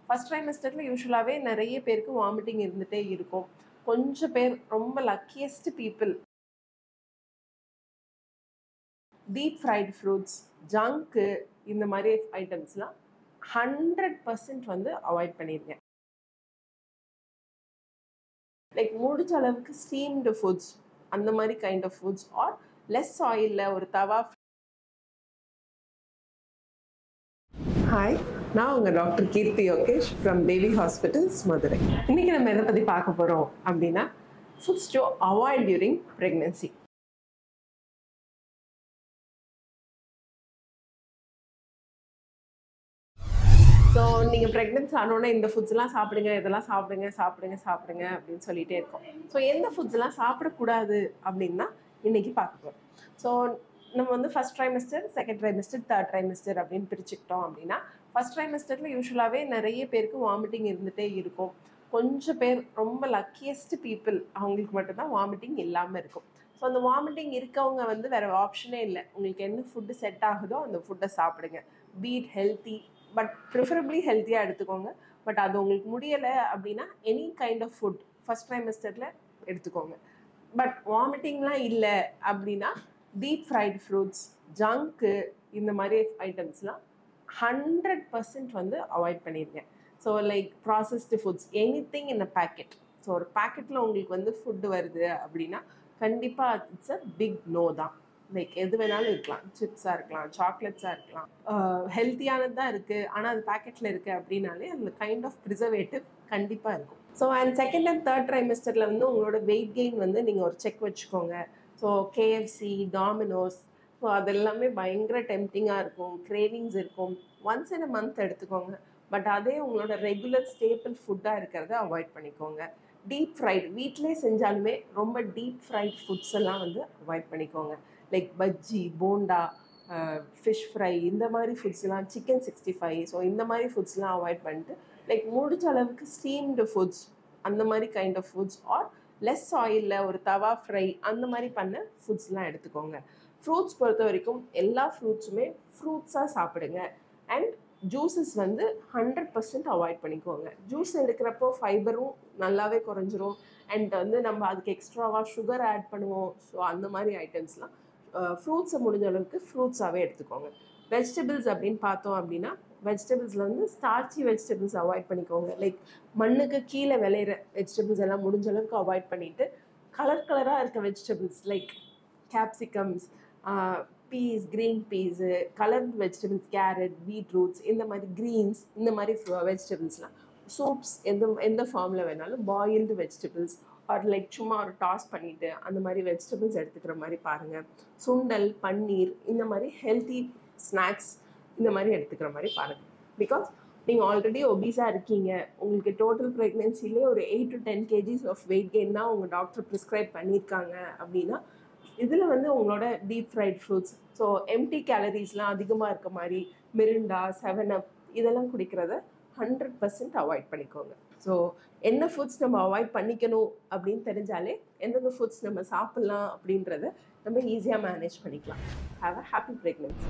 First ட்ரைமஸ்டர்ல யூசுவலாகவே நிறைய பேருக்கு vomiting இருந்துகிட்டே இருக்கும். கொஞ்சம் பேர் ரொம்ப luckiest people deep fried fruits, ஜங்க்கு இந்த மாதிரி ஐட்டம்ஸ்லாம் 100% வந்து அவாய்ட் பண்ணிடுங்க. லைக் முடிஞ்ச அளவுக்கு ஸ்டீம்டு ஃபுட்ஸ், அந்த மாதிரி kind of foods are less ஆயிலில் ஒரு தவா. ஹாய், நான் உங்கள் doctor Keerthi Yogesh from baby hospitals Madurai. இன்றைக்கி நம்ம எதை பற்றி பார்க்க போகிறோம் அப்படின்னா foods to avoid during pregnancy. So நீங்கள் ப்ரெக்னென்சி ஆனோடனே இந்த ஃபுட்ஸ்லாம் சாப்பிடுங்க, இதெல்லாம் சாப்பிடுங்க சாப்பிடுங்க சாப்பிடுங்க அப்படின்னு சொல்லிகிட்டே இருக்கோம். ஸோ எந்த ஃபுட்ஸ்லாம் சாப்பிடக்கூடாது அப்படின்னா இன்றைக்கி பார்க்க போகிறோம். ஸோ நம்ம வந்து first trimester, second trimester, third trimester அப்படின்னு பிரிச்சுக்கிட்டோம் அப்படின்னா, ஃபர்ஸ்ட் ட்ரைமஸ்டரில் யூசுவலாகவே நிறைய பேருக்கு வாமிட்டிங் இருந்துகிட்டே இருக்கும். கொஞ்சம் பேர் ரொம்ப லக்கியஸ்ட் பீப்புள், அவங்களுக்கு மட்டும்தான் வாமிட்டிங் இல்லாமல் இருக்கும். ஸோ அந்த வாமிட்டிங் இருக்கவங்க வந்து வேறு ஆப்ஷனே இல்லை. உங்களுக்கு என்ன ஃபுட்டு செட் ஆகுதோ அந்த ஃபுட்டை சாப்பிடுங்க. பீட் ஹெல்த்தி, பட் ப்ரிஃபரபிளி ஹெல்த்தியாக எடுத்துக்கோங்க. பட் அது உங்களுக்கு முடியலை அப்படின்னா any kind of food first ட்ரைமஸ்டரில் எடுத்துக்கோங்க. பட் வாமிட்டிங்லாம் இல்லை அப்படின்னா டீப் ஃப்ரைட் ஃப்ரூட்ஸ், ஜங்க்கு இந்த மாதிரி ஐட்டம்ஸ்லாம் 100% வந்து அவாய்ட் பண்ணிடுங்க. So like processed foods, anything இன் அ பேக்கெட். ஸோ ஒரு பேக்கெட்டில் உங்களுக்கு வந்து ஃபுட்டு வருது அப்படின்னா கண்டிப்பாக இட்ஸ் அ பிக் நோ தான். லைக் எது வேணாலும் இருக்கலாம், சிப்ஸாக இருக்கலாம், சாக்லேட்ஸாக இருக்கலாம், ஹெல்த்தியானது தான் இருக்குது, ஆனால் அது பேக்கெட்டில் இருக்குது அப்படின்னாலே அந்த கைண்ட் ஆஃப் ப்ரிசர்வேட்டிவ் கண்டிப்பாக இருக்கும். So and second and third ட்ரைமஸ்டரில் வந்து உங்களோட வெயிட் கெயின் வந்து நீங்கள் ஒரு செக் வச்சுக்கோங்க. ஸோ கேஎஃப்சி, டாமினோஸ், ஸோ அதெல்லாமே பயங்கர டெம்ப்டிங்காக இருக்கும், கிரேவிங்ஸ் இருக்கும். ஒன்ஸ் இன் அ மந்த் எடுத்துக்கோங்க. பட் அதே உங்களோட ரெகுலர் ஸ்டேபிள் ஃபுட்டாக இருக்கிறத அவாய்ட் பண்ணிக்கோங்க. டீப் ஃப்ரைட் வீட்டிலே செஞ்சாலுமே ரொம்ப டீப் ஃப்ரைட் ஃபுட்ஸ் எல்லாம் வந்து அவாய்ட் பண்ணிக்கோங்க. Like bajji, bonda, fish fry, இந்த மாதிரி ஃபுட்ஸ்லாம், சிக்கன் 65, ஸோ இந்த மாதிரி ஃபுட்ஸ்லாம் அவாய்ட் பண்ணிட்டு லைக் முடிஞ்ச அளவுக்கு ஸ்டீம்டு ஃபுட்ஸ், அந்த மாதிரி kind of foods are less ஆயிலில் ஒரு தவா ஃப்ரை, அந்த மாதிரி பண்ண ஃபுட்ஸ்லாம் எடுத்துக்கோங்க. ஃப்ரூட்ஸ் பொறுத்த வரைக்கும் எல்லா ஃப்ரூட்ஸுமே ஃப்ரூட்ஸாக சாப்பிடுங்க. அண்ட் ஜூஸஸ் வந்து 100% அவாய்ட் பண்ணிக்கோங்க. ஜூஸ் எடுக்கிறப்போ ஃபைபரும் நல்லாவே குறைஞ்சிரும். அண்ட் வந்து நம்ம அதுக்கு எக்ஸ்ட்ராவாக சுகர் ஆட் பண்ணுவோம். ஸோ அந்த மாதிரி ஐட்டம்ஸ்லாம் ஃப்ரூட்ஸை முடிஞ்ச அளவுக்கு ஃப்ரூட்ஸாகவே எடுத்துக்கோங்க. வெஜிடபிள்ஸ் அப்படின்னு பார்த்தோம் அப்படின்னா வெஜிடபிள்ஸில் வந்து ஸ்டார்ச்சி வெஜிடபிள்ஸ் அவாய்ட் பண்ணிக்கோங்க. லைக் மண்ணுக்கு கீழே விளையிற வெஜிடபிள்ஸ் எல்லாம் முடிஞ்ச அளவுக்கு அவாய்ட் பண்ணிவிட்டு கலராக இருக்க vegetables like capsicums, peas, green peas, coloured vegetables, carrot, beetroots, இந்த மாதிரி க்ரீன்ஸ், இந்த மாதிரி வெஜிடபிள்ஸ்லாம் சூப்ஸ் எந்த ஃபார்மில் வேணாலும் பாயில்டு வெஜிடபிள்ஸ் ஆர் லைக் சும்மா ஒரு டாஸ் பண்ணிவிட்டு அந்த மாதிரி வெஜிடபிள்ஸ் எடுத்துக்கிற மாதிரி பாருங்கள். சுண்டல், பன்னீர், இந்த மாதிரி ஹெல்த்தி ஸ்நாக்ஸ் இந்த மாதிரி எடுத்துக்கிற மாதிரி பாருங்கள். பிகாஸ் நீங்கள் ஆல்ரெடி ஒபீஸாக இருக்கீங்க, உங்களுக்கு டோட்டல் ப்ரெக்னென்சிலே ஒரு 8 to 10 kgs of weight gain தான் உங்கள் டாக்டர் ப்ரிஸ்கிரைப் பண்ணியிருக்காங்க அப்படின்னா இதில் வந்து உங்களோட deep fried fruits, so empty கேலரிஸ்லாம் அதிகமாக இருக்க மாதிரி மிரிண்டா, 7up இதெல்லாம் குடிக்கிறத 100% அவாய்ட் பண்ணிக்கோங்க. ஸோ என்ன ஃபுட்ஸ் நம்ம அவாய்ட் பண்ணிக்கணும் அப்படின்னு தெரிஞ்சாலே எந்தெந்த ஃபுட்ஸ் நம்ம சாப்பிட்லாம் அப்படின்றத நம்ம ஈஸியாக மேனேஜ் பண்ணிக்கலாம். Have a happy pregnancy.